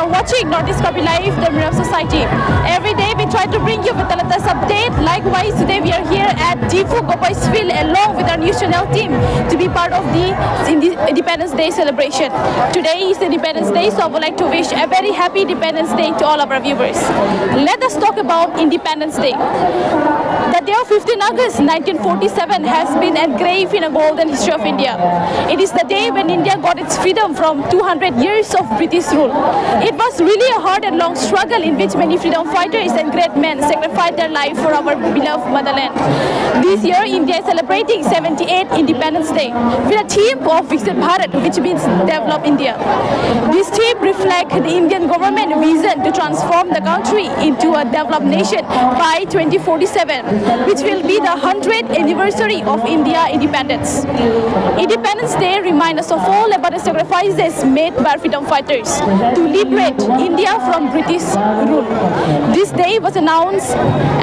are watching Northeast Copy Live, the Mirror of Society. Every day we try to bring you with the latest update. Likewise, today we are here at Difu Gopaisville along with our news channel team to be part of the Independence Day celebration. Today is Independence Day, so I would like to wish a very happy Independence Day to all of our viewers. Let us talk about Independence Day. The day of 15 August 1947 has been engraved in a golden history of India. It is the day when India got its freedom from 200 years of British rule. It was really a hard and long struggle in which many freedom fighters and great men sacrificed their life for our beloved motherland. This year, India is celebrating 78th Independence Day with a theme of Viksit Bharat, which means develop India. This theme reflects the Indian government vision to transform the country into a developed nation by 2047. Which will be the 100th anniversary of India independence. Independence Day reminds us of all about the sacrifices made by freedom fighters to liberate India from British rule. This day was announced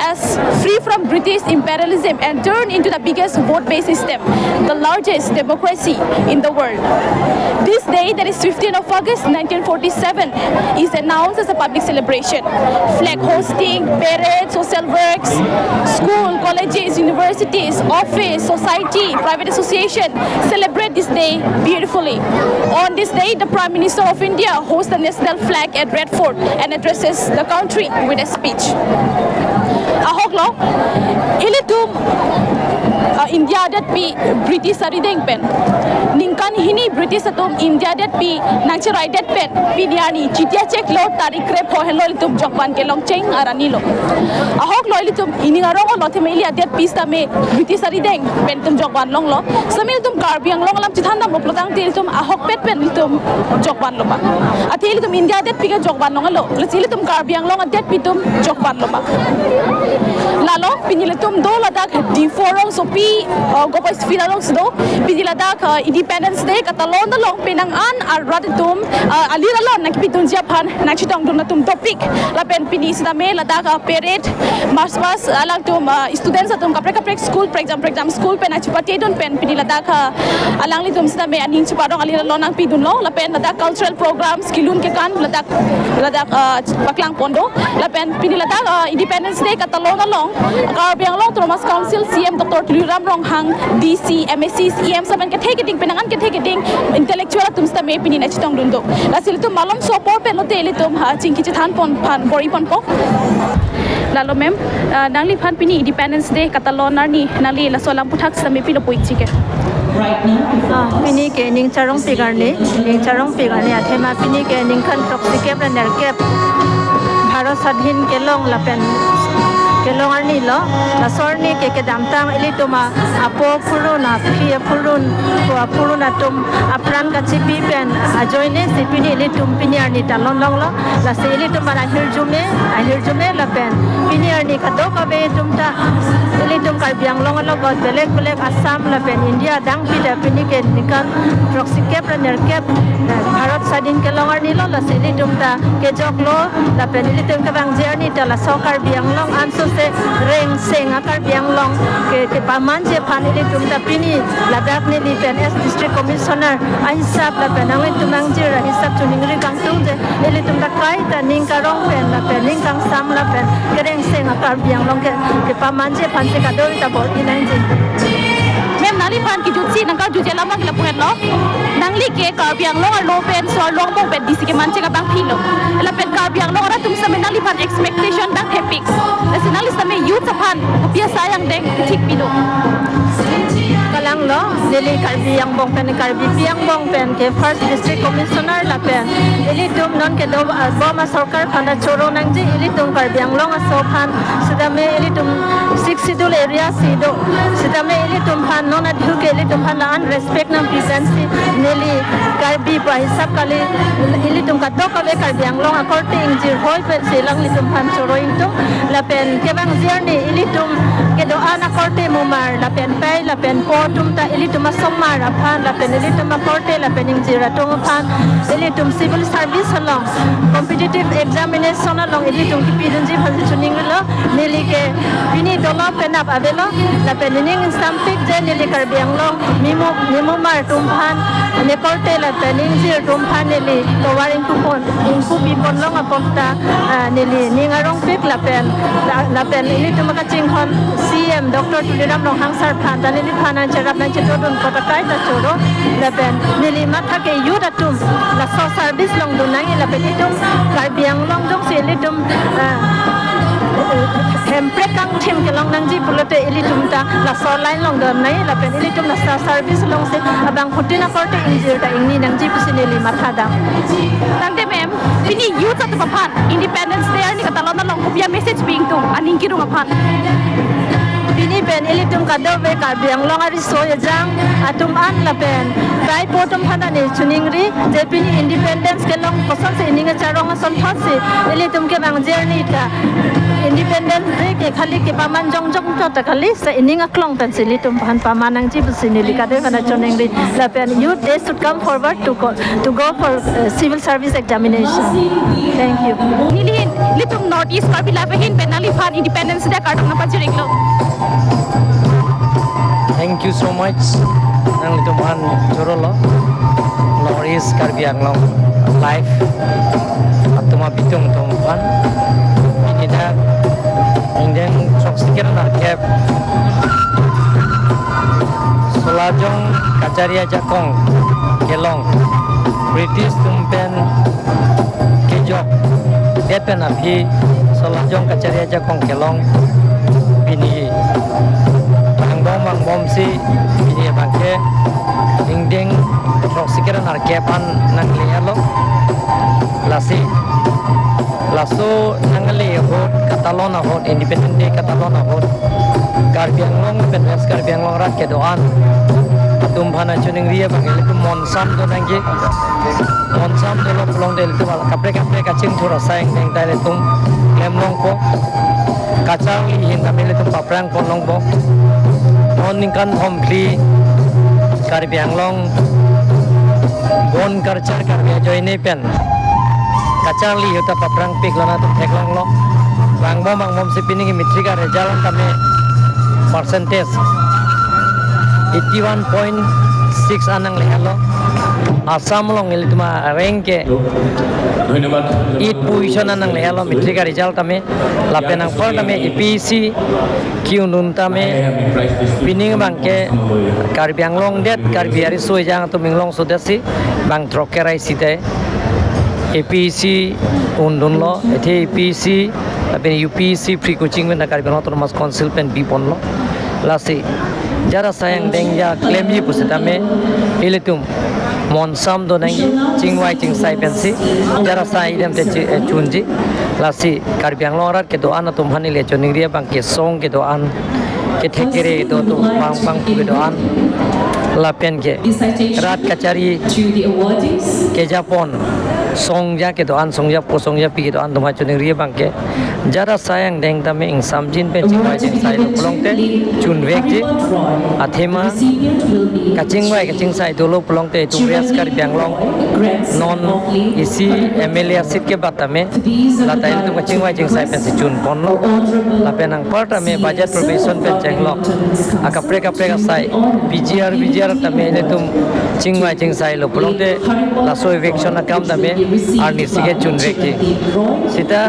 as free from British imperialism and turned into the biggest vote-based system, the largest democracy in the world. This day, that is 15th of August 1947, is announced as a public celebration. Flag hosting, parades, social works, school, colleges, universities, office, society, private association celebrate this day beautifully. On this day, the Prime Minister of India hosts the national flag at Red Fort and addresses the country with a speech. Ahoklo, ilitum India that be British arideng pen. Ningkan hini British atum India that be nangcherai that pen. Piniani chitia check lo tarik rep ho hello ilitum jokpan ke long cheng arani lo. Ahoklo ilitum iningarong lo themeli adet pista me British arideng pen tum jokpan long lo. Samil tum karbiang long lam chithan dam loplatang til tum ahok pet pen ilitum jokpan lo ba. Athil tum India that piga jokpan long lo. Lecil tum karbiang long adet pitum jokpan lo ba. Lalo pinilatum do ladak di forong sopi Gopaisville along sdo piniladak Independence Day katalon long pinangan araditum aliralon nakipitun Japan nakchitong dum natum topik lapen pini sidame ladak parade march alang tum students atum kaprek school program school pen achipati don pen piniladak alang litum sidame aning chiparong aliralon ang pidun lo lapen ladak cultural programs kilun ke kan ladak baklang pondo lapen piniladak Independence Day katalon long Karbiang long Thomas Council CM Dr. Tuliram Rong Hang DC MSC EM saban ketheketing pinangan ketheketing intellectual atum sta me pinin achitong dundo lasil tum malom sopor pen lote litum ha chingki chathan pon phan bori pon po lalo mem nangli phan pini Independence Day katalon ni nali la solam puthak sa me pilo poik chike pini ke ning charong pigarne athema pini ke ning khan proxy kep ner kep bharat sadhin ke long lapen kelong arni lo la sorni ke damtang elituma apo puruna phi purun ko puruna tum apran ka chipi pen ajoine sipini elitum pini arni talon long lo la se elitum ara hirjume la pen pini arni ka do ka be tumta elitum karbiang long lo god belek assam la pen India dang pida pini ke nikan proxy kep raner kep bharat sadin kelong arni lo la se elitum ta ke jok lo la pen elitum ka bang jerni ta la sokar biang long anso se reng seng akar biang long ke paman je phanili tumta pini ladak ne li pen as district commissioner ahisap la penang le tumang je ra hisap tuningri kang tung je ele tumta kai ta ning ka rong pen la pen ning kang sam la pen ke reng seng akar biang long ke paman je phan se ka do ta bor inang je mem nali phan ki jutsi nangka juje lama la puhet lo nangli ke karbiang long lo pen so long mo pen disi ke manche ka bang philo la pen karbiang long ra tum sa nali phan expectation bang happy nationalist me youth phan apia sayang dek thik pilo kalang lo dili karbiang bong pen karbi piang bong pen ke first district commissioner la pen elitum non ke do boma sarkar khana choro nang ji elitum karbiang long aso phan sidame elitum six sidul area sido sidame elitum phan non adhu ke elitum phan an respect nam presidency neli karbi pa hisab kali elitum ka do ka be karbiang long akorte injir hoi pen silang elitum phan choro intum la pen ke bang journey elitum ke do ana korte mumar la pen pai la pen po tum ta elitum somar aphan la pen elitum korte la pen injira tum phan elitum civil service along competitive examination along elitum ki pidunji phan chuning lo neli ke pini dola penap abelo la pening stampik je ni karbiang long mimo mar tumpan ne korte la pening zir tumpan ni to waring kupon inku pipon long aponta ni ningarong pik la pen ini tumaka chinghon CM Dr. Tuliram long hangsar phan ta ni phanan cherap nan chitodun kotakai ta choro la pen ni matha ke yudatum la so service long dunang la pen itum karbiang long dong se litum hempre kang thim ke long nang ji pulote ilitum ta la so line long dom nai la pen ilitum la sa service long se abang khutina korte injir ta ingni nang ji pusineli matha da Tangte ma'am, pini youth at papan Independence Day ni katalon na long kopya message being tung aning kirung apan. Pini pen ilitum kado be karbiang long ari so yajang atum an la pen bai potom phana ni chuningri je pini independence ke long kosan se ininga charong son thasi ilitum ke bang journey ta independence day ke khali ke paman jong ta khali sa ininga klong pen silitum phan pamanang ji pusinili kade bana chuningri la pen youth they should come forward to go for civil service examination. Thank you. Nilihin litum North East Karbila pahin penali fan Independence Day kartong na pajiring lo. Thank you so much nang lituman jorolo North East Karbi Anglong live atuma bitung tumpan ini dah ingin sok sikir nak cap Solajong Kacaria Jakong Kelong British tumpen kejok depen api Solajong Kacaria Jakong Kelong bini Bang bom si ini bangke ding trok sikiran arkepan nang lialo lasi laso nang hot Catalona hot Independent Day Catalona hot Karbiang long penwes Karbiang long rat ke doan atum bhana chuning ria bangel tu monsam do nangge monsam do lo plong del tu wal kapre kaching thura saing deng dai le tum lem long ko kacang li hin tamile tum paprang pon long bo Ningkan hompli Karbiang long bon culture Karbia join pen kacang li yuta paprang pik lona tu thek long lo bang bom si pini ki mitrika result kami percentage 81.6 anang lehalo Assam long ili tuma rank ke 8 position anang lehalo mitrika result kami lapenang por kami EPC kiunun tame pining bangke Karbiang long det Karbiari soi jang tu minglong sudasi bang trokerai site APC undun lo ete APC tapi UPC free coaching men Karbiang Autonomous Council pen bipon lo lasi jara sayang dengja claim ji pusitame ilitum monsam do nangi chingwai chingsai pensi jara sai idem te chunji lasi Karbiang lorat ke doan atum hani le choning ria bang ke song ke doan ke thekere do tu bang ke doan lapen ke rat kachari ke Japon songja ke doan songja po songja pi ke doan duma choning ria bang ke jara sayang deng tame ing samjin pe chingwai chingsai lo polong te chun vek ji athema kaching sai do lo polong te tu rias Karbiang long non isi MLA sit ke batame latai tu kachingwai chingsai pe si chun pon lo lapenang parta me budget provision pe chenglo akapre ka sai BGR tame le tum chingwai chingsai lo polong te la so eviction akam tame arni sige chun vek ji sita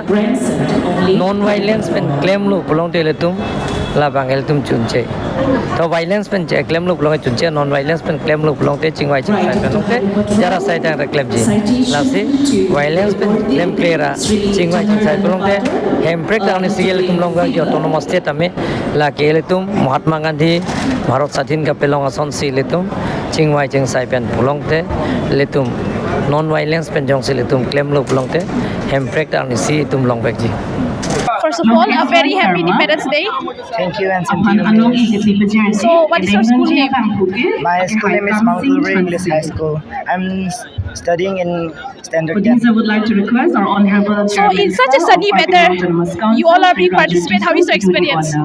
non violence pen claim lu polong te le tum la bangel tum chunche to violence pen che claim lu polong chunche non violence pen claim lu polong te chingwai chingsai polong te jara sai tang claim ji la si violence pen claim clear chingwai chingsai polong te hemprek dang ni sigel tum long ga autonomous state ame la ke le tum Mahatma Gandhi Bharat Sadhin ka pelong ason si le tum chingwai chingsai pen polong te le tum non violence pen jong si le tum claim lu polong te hemprek dang ni si tum long bek ji. First of all, a very happy Independence Day. Thank you and same to you. So, what is your school name? My school name is Mount Gulbury English High School. I'm studying in standard For this, I would like to request our honorable So, chairman in such a sunny weather, you all are being participate. How is your experience?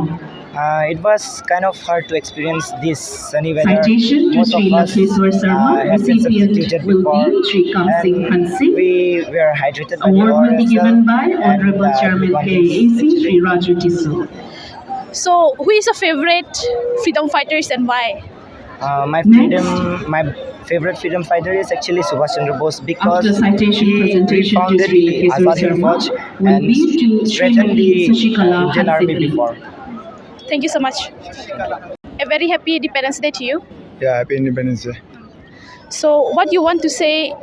It was kind of hard to experience this sunny weather. Citation to Most Sri of us Laksheswar Sharma, have been recipient substituted will before, be Sri Kamsing and Hansi. we were hydrated by the Award will be water given itself, by and, Honorable Chairman one KAC, is Sri Raju Tisu. So, who is your favorite freedom fighters and why? My favorite freedom fighter is actually Subhash Chandra Bose because After citation he presentation to founded Sri the Kesari Azad Hind Sharma Fauj will and be to strengthened the Shashikala Indian army Hansikali. before. Thank you so much. A very happy Independence Day to you. Yeah, happy Independence Day. So, what you want to say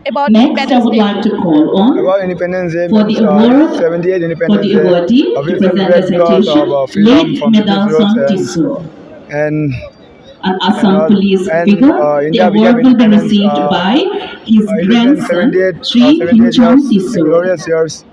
about Next, I Independence would Day? like to call on About Independence Day, for the award 78 for the Independence Day. awardee We to present the celebrate because citation, of freedom late from Medal British Song rules Tiso, and an Assam police and, figure. The India became award will be independence, received by his in grandson, 78 Sri 78 Himchang years, the Tiso. glorious years,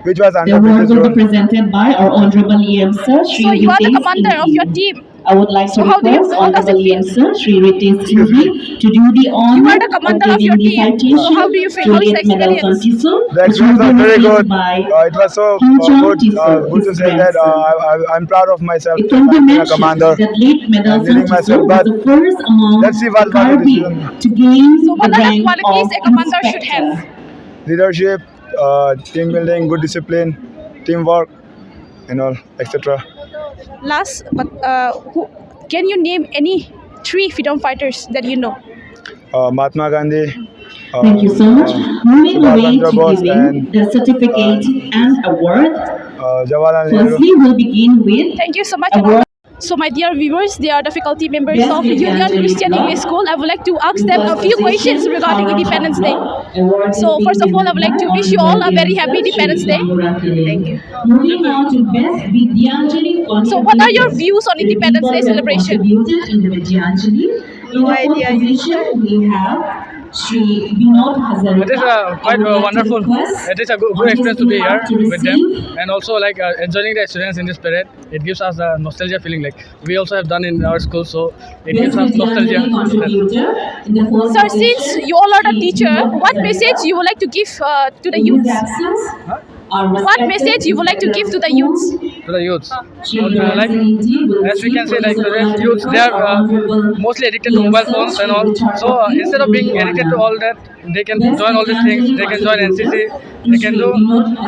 which was The under award British will be rule. presented by our Honorable EM Sir, Sri So, you are the Ritesh commander of your Ingi. team. I would like So to how do you- request how does it Honorable feel? EM Sir, Sri Ritesh Ingi, to do the You honor are the of commander of giving your the team. citation So, how do you feel? to How is the late Medal Song experience? Tiso, The which will experience be was very received good. by It was so Himchang good, Tiso, good to his say that grandson. I'm proud of myself It can be being a mentioned commander. that late Medal and Song leading Tiso myself, was but the first among let's see what the was the Karbi decision. to gain So, what the are the rank qualities of a commander should have? inspector. Leadership, team building, good discipline, teamwork, and all, etc. Last, but can you name any 3 freedom fighters that you know? Mahatma Gandhi. Thank you so much. Moving Subhash away Chandra to Bose giving and, the certificate and award. Jawaharlal Nehru. Firstly, we'll begin with Thank you so much. award. So, my dear viewers, they are the faculty members Yes, of we Union can Christian do it. English School. I would like to ask them a few questions regarding Independence Day. So, first of all, I would like to wish you all a very happy Independence Day. Thank you. Moving on to Best Vidyanjali. So, what are your views on Independence Day celebration? Contributed in the Vidyanjali. In the fourth position, we have Sri Vinod Hazarika. It is quite wonderful. It is a good experience to be here with them, and also like enjoying the students in this parade. It gives us the nostalgia feeling like we also have done in our school, so it gives us nostalgia. Sir, since you all are the teacher, what message you would like to give to the youths? What message you would like to give to the youths? To the youths, like as we can say, like today's youths, they are mostly addicted to mobile phones and all. So instead of being addicted to all that, they can join all these things. They can join NCC. They can do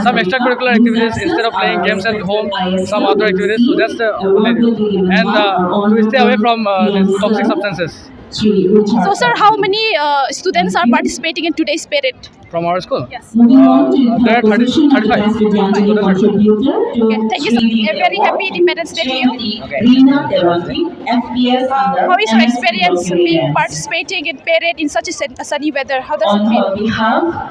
some extracurricular activities instead of playing games at home. Some outdoor activities. So that's the only thing. And to stay away from these toxic substances. So, sir, how many students are participating in today's parade? From our school. Yes. There are 35. Okay, thank you, sir. A very happy Independence Day to you. How is your experience being participating in parade in such a sunny weather? How does it feel?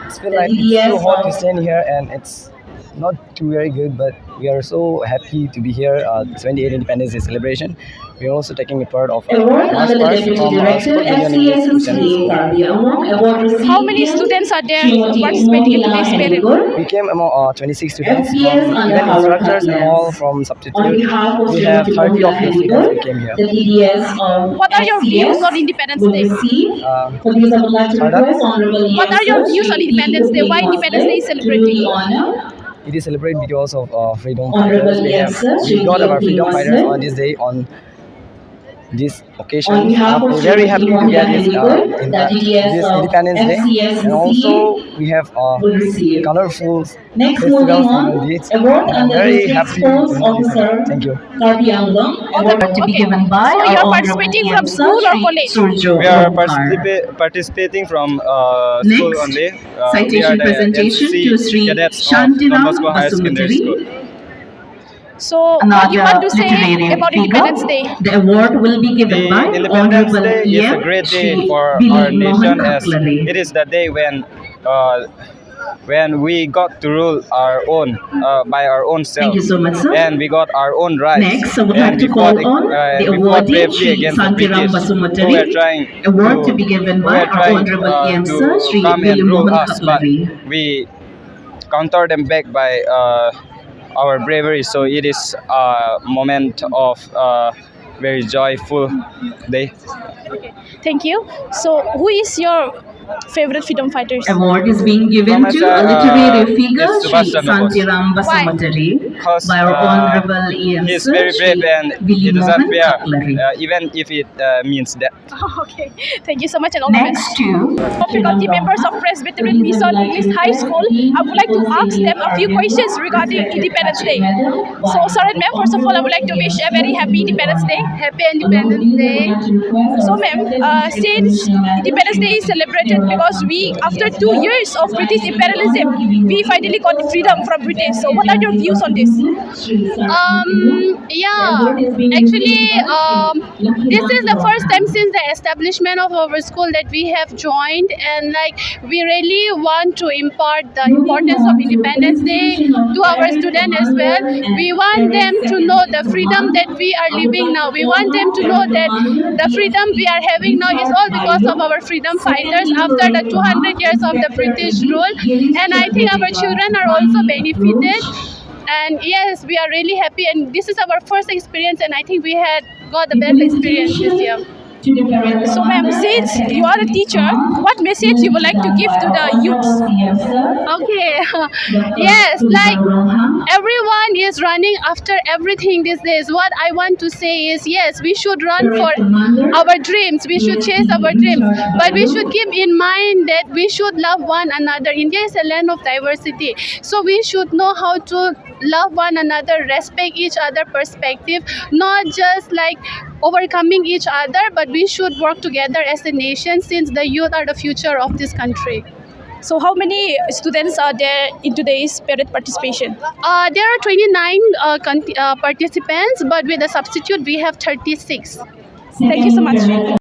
It's feel like it's too hot to stand here and it's not too very good, but we are so happy to be here. 28 Independence Day celebration. We are also taking a part of Award mass under the march Deputy from our school, Director, Union English Christian School. How How many students are there participating in today's parade? We came among 26 students, FPS from under even our instructors and partners. all from On substitute. behalf of We have 30 of the students who came here. the DDS of What are your views on Independence will Day? receive. Um, For this, I would like to Pardon? request Honorable What are your EM views on Sir, Independence Day? Why Sri Independence Day is to do celebrated? the honor. It is celebrated because of freedom Honorable fighters. We got our freedom fighters on this day, on this occasion. On behalf of We're very happy to get this, the DDS this of Independence Day. FCSC And also we have will receive. colorful Next, festivals moving on on, this. award I'm under very District happy Sports to know this. Officer Thank you. Karbi Anglong, award to be Okay. given by So our you're Honorable participating EM from Sir, school or Sri college? Surjo We are Omkar. participating from Next, school only. citation we are the presentation NCC to Sri cadets of Shantiram Don Bosco Higher Secondary Basumati. School. So, what Another you want to say literary about figure. Independence Day? The award will be given The by Independence Honorable Day is a EM great day Sri for Billy our Mohan nation, as Kaklari. it is the day when we got to rule our own by our own self. Thank you so much, sir. And we got our own rights. Next, I would And like to we call fought, on the we fought awardee, bravely Sri against the Santiram British, who were Basumati. trying Award to be given by our Honorable EM Sir, Sri come Billy and rule Mohan us, but Kaklari. we countered them back by our bravery. So it is a moment of very joyful day. Thank you. So, who is your favorite freedom fighters? Award is being given From to us, a literary figure, it's Sri Subhash Chandra Bose. Santiram Why? Basumati. because by our Honorable EM he's Sir, very brave and he Willy doesn't Mohan fear, Cutlery. even if it means that. Okay, thank you so much and all the best. Next to Faculty members of Presbyterian Mission English High School, I would like to ask them a few questions regarding Independence Day. So, sir and ma'am, first of all, I would like to wish a very happy Independence Day. Happy Independence Day. So, ma'am, since Independence Day is celebrated because we, after 2 years of British imperialism, we finally got freedom from British. So, what are your views on this? Yeah, actually, this is the first time since the establishment of our school that we have joined, and like we really want to impart the importance of Independence Day to our students as well. We want them to know the freedom that we are living now. We want them to know that the freedom we are having now is all because of our freedom fighters after the 200 years of the British rule, and I think our children are also benefited. And yes, we are really happy, and this is our first experience, and I think we had got the best experience this year. So, ma'am, since you are a teacher, what message you would like to give to the youths? Okay, yes, like everyone is running after everything these days. What I want to say is, yes, we should run for our dreams, we should chase our dreams, but we should keep in mind that we should love one another. India is a land of diversity, so we should know how to love one another, respect each other perspective, not just like overcoming each other, but we should work together as a nation, since the youth are the future of this country. So, how many students are there in today's parade participation? There are 29 participants, but with the substitute we have 36. Thank you so much.